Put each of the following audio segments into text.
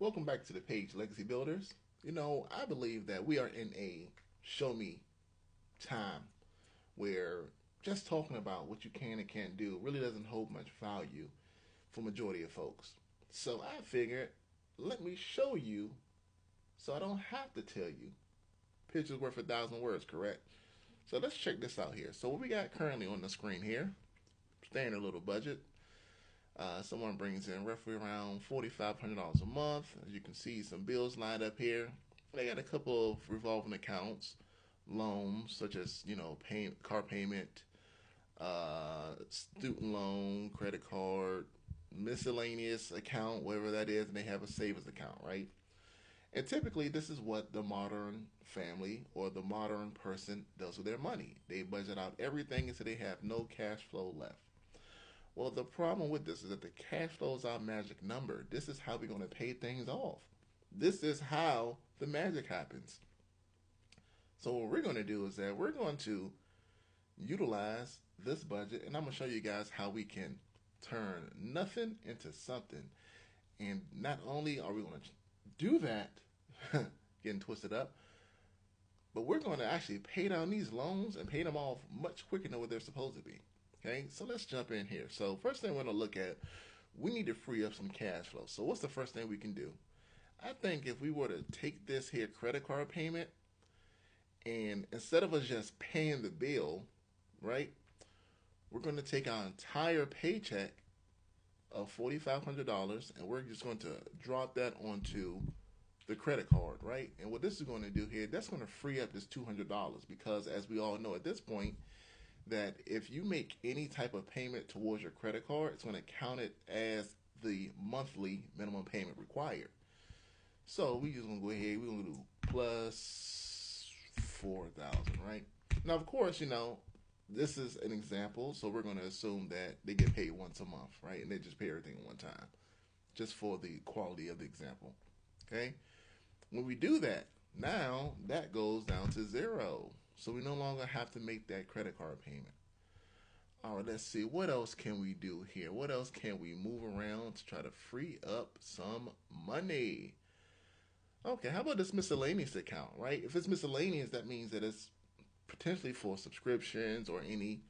Welcome back to the page, Legacy Builders. I believe that we are in a show me time where just talking about what you can and can't do really doesn't hold much value for majority of folks. So I figured, let me show you so I don't have to tell you. Pictures worth a thousand words, correct? So let's check this out here. So what we got currently on the screen here, standard little budget. Someone brings in roughly around $4,500 a month. As you can see, some bills lined up here. They got a couple of revolving accounts, loans such as car payment, student loan, credit card, miscellaneous account, whatever that is, and they have a savings account, right? And typically, this is what the modern family or the modern person does with their money. They budget out everything until they have no cash flow left. Well, the problem with this is that the cash flow is our magic number. This is how we're going to pay things off. This is how the magic happens. So what we're going to do is that we're going to utilize this budget, and I'm going to show you guys how we can turn nothing into something. And not only are we going to do that, getting twisted up, but we're going to actually pay down these loans and pay them off much quicker than what they're supposed to be. Okay, so let's jump in here. So first thing we're going to look at, we need to free up some cash flow. So what's the first thing we can do? I think if we were to take this here credit card payment, and instead of us just paying the bill, right, we're going to take our entire paycheck of $4,500 and we're just going to drop that onto the credit card, right? And what this is going to do here, that's going to free up this $200 because as we all know at this point, that if you make any type of payment towards your credit card, it's going to count it as the monthly minimum payment required. So we just going to go ahead, we're going to do plus 4,000, right? Now, of course, this is an example, so we're going to assume that they get paid once a month, right? And they just pay everything at one time, just for the quality of the example, okay? When we do that, now that goes down to zero. So we no longer have to make that credit card payment. All right, let's see. What else can we do here? What else can we move around to try to free up some money? Okay, how about this miscellaneous account, right? If it's miscellaneous, that means that it's potentially for subscriptions or any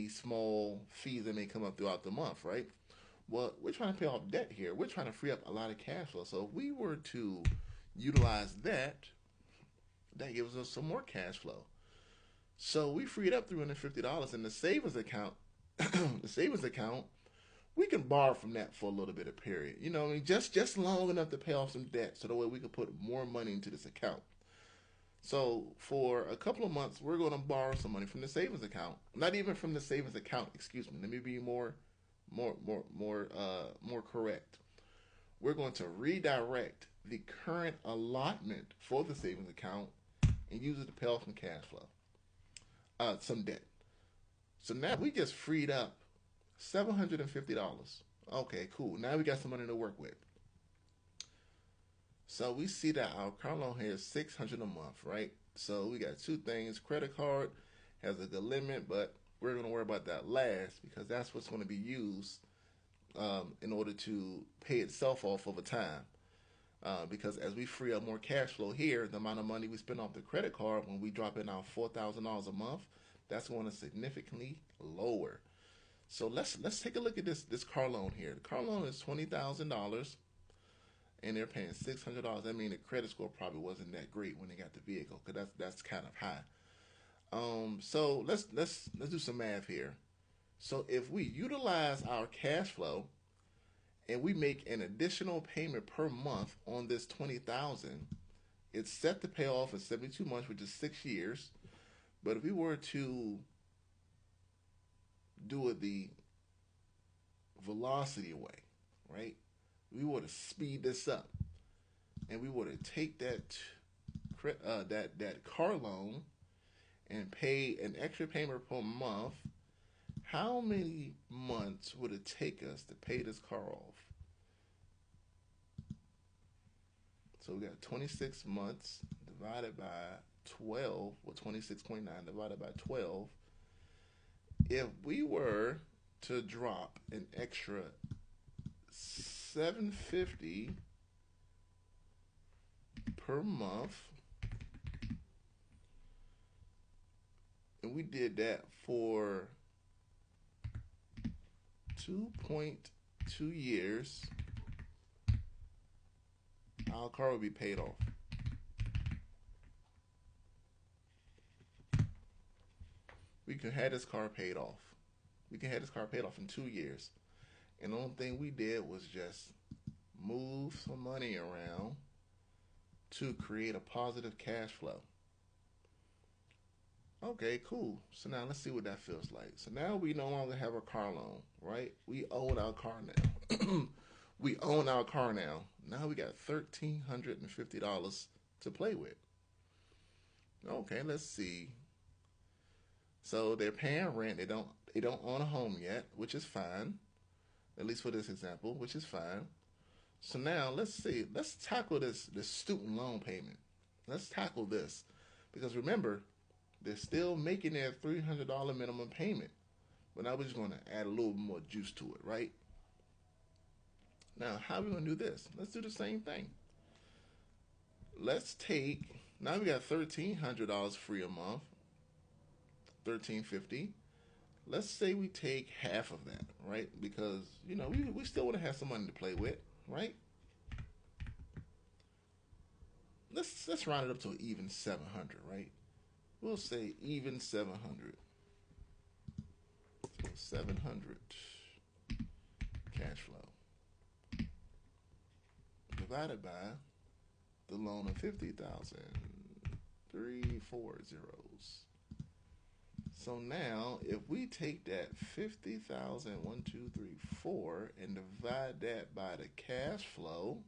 small fees that may come up throughout the month, right? Well, we're trying to pay off debt here. We're trying to free up a lot of cash flow. So if we were to utilize that, that gives us some more cash flow. So we freed up $350 in the savings account. The savings account, we can borrow from that for a little bit of period. Just long enough to pay off some debt, so that way we can put more money into this account. So for a couple of months, we're going to borrow some money from the savings account. Not even from the savings account. Excuse me. Let me be more correct. We're going to redirect the current allotment for the savings account and use it to pay off some cash flow, some debt. So now we just freed up $750. Okay, cool. Now we got some money to work with. So we see that our car loan here is $600 a month, right? So we got two things. Credit card has a good limit, but we're going to worry about that last because that's what's going to be used in order to pay itself off over time. Because as we free up more cash flow here, the amount of money we spend off the credit card when we drop in our $4,000 a month, that's going to significantly lower. So let's take a look at this car loan here. The car loan is $20,000, and they're paying $600. I mean, the credit score probably wasn't that great when they got the vehicle, because that's kind of high. So let's do some math here. So if we utilize our cash flow and we make an additional payment per month on this $20,000, it's set to pay off in 72 months, which is 6 years. But if we were to do it the velocity way, right? We were to speed this up, and we were to take that car loan and pay an extra payment per month. How many months would it take us to pay this car off? So we got 26 months divided by 12, or 26.9 divided by 12. If we were to drop an extra 750 per month. And we did that for 2.2 years. Our car will be paid off. We can have this car paid off. We can have this car paid off in 2 years. And the only thing we did was just move some money around to create a positive cash flow. Okay, cool. So now let's see what that feels like. So now we no longer have a car loan, right? We own our car now. We own our car now. Now we got $1,350 to play with. Okay, let's see. So they're paying rent. They don't own a home yet, which is fine. At least for this example, which is fine. So now let's see. Let's tackle this student loan payment. Let's tackle this. Because remember, they're still making their $300 minimum payment. But now we're just going to add a little more juice to it, right? Now, how are we going to do this? Let's do the same thing. Let's take, now we got $1,300 free a month, $1,350. Let's say we take half of that, right? Because, we still want to have some money to play with, right? Let's round it up to an even 700, right? We'll say even 700. So 700 cash flow divided by the loan of 50,000, 3 4 zeros. So now, if we take that 50,000, 1, 2, 3, 4, and divide that by the cash flow,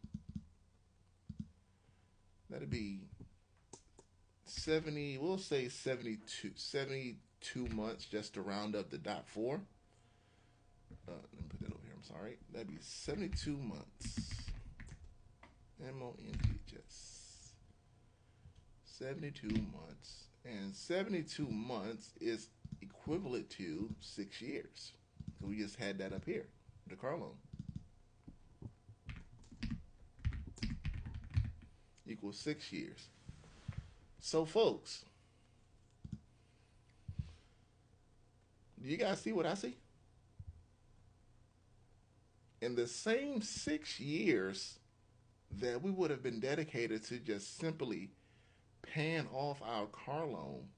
that'd be 70, we'll say 72 months, just to round up the dot 4. Let me put that over here, I'm sorry. That'd be 72 months. M-O-N-T-H-S. 72 months. And 72 months is equivalent to 6 years. So we just had that up here, the car loan. Equals 6 years. So, folks, do you guys see what I see? In the same 6 years that we would have been dedicated to just simply paying off our car loan,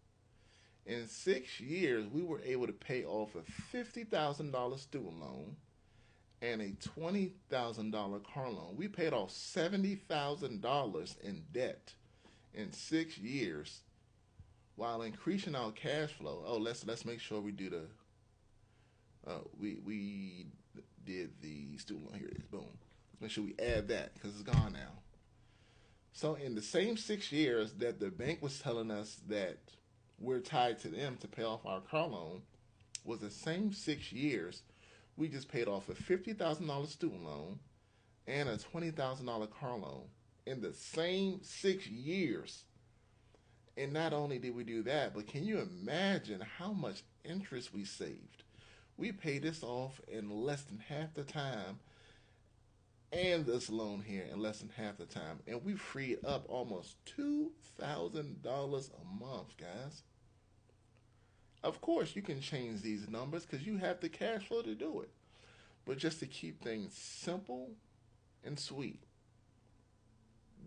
in 6 years we were able to pay off a $50,000 student loan and a $20,000 car loan. We paid off $70,000 in debt in 6 years while increasing our cash flow. Oh, let's make sure we do the we did the student loan. Here it is. Boom. Make sure we add that because it's gone now. So in the same 6 years that the bank was telling us that we're tied to them to pay off our car loan, was the same 6 years we just paid off a $50,000 student loan and a $20,000 car loan in the same 6 years. And not only did we do that, but can you imagine how much interest we saved? We paid this off in less than half the time, and this loan here in less than half the time. And we freed up almost $2,000 a month, guys. Of course, you can change these numbers because you have the cash flow to do it. But just to keep things simple and sweet,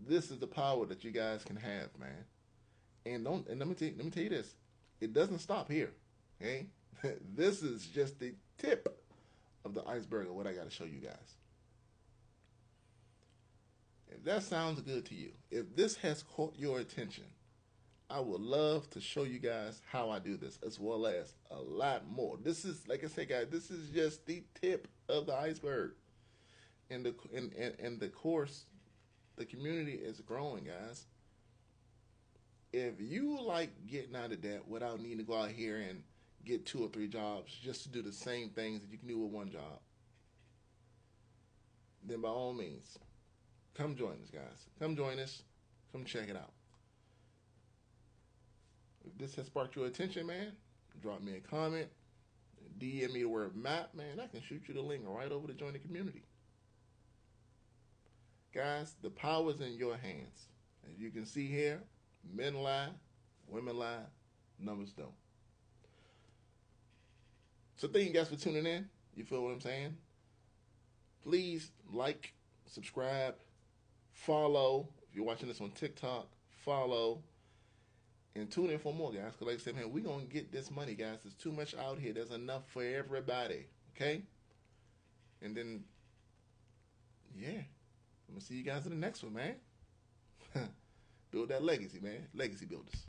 this is the power that you guys can have, man. And let me tell you this. It doesn't stop here. Okay? This is just the tip of the iceberg of what I got to show you guys. If that sounds good to you, if this has caught your attention, I would love to show you guys how I do this, as well as a lot more. This is, like I said, guys, this is just the tip of the iceberg. And the course, the community is growing, guys. If you like getting out of debt without needing to go out here and get 2 or 3 jobs just to do the same things that you can do with one job, then by all means, come join us, guys. Come join us. Come check it out. If this has sparked your attention, man, drop me a comment, DM me the word map, man. I can shoot you the link right over to join the community. Guys, the power is in your hands. As you can see here, men lie, women lie, numbers don't. So thank you guys for tuning in. You feel what I'm saying? Please like, subscribe, follow. If you're watching this on TikTok, follow. And tune in for more, guys. Because like I said, man, we're going to get this money, guys. There's too much out here. There's enough for everybody. Okay? And then, yeah. I'm going to see you guys in the next one, man. Build that legacy, man. Legacy builders.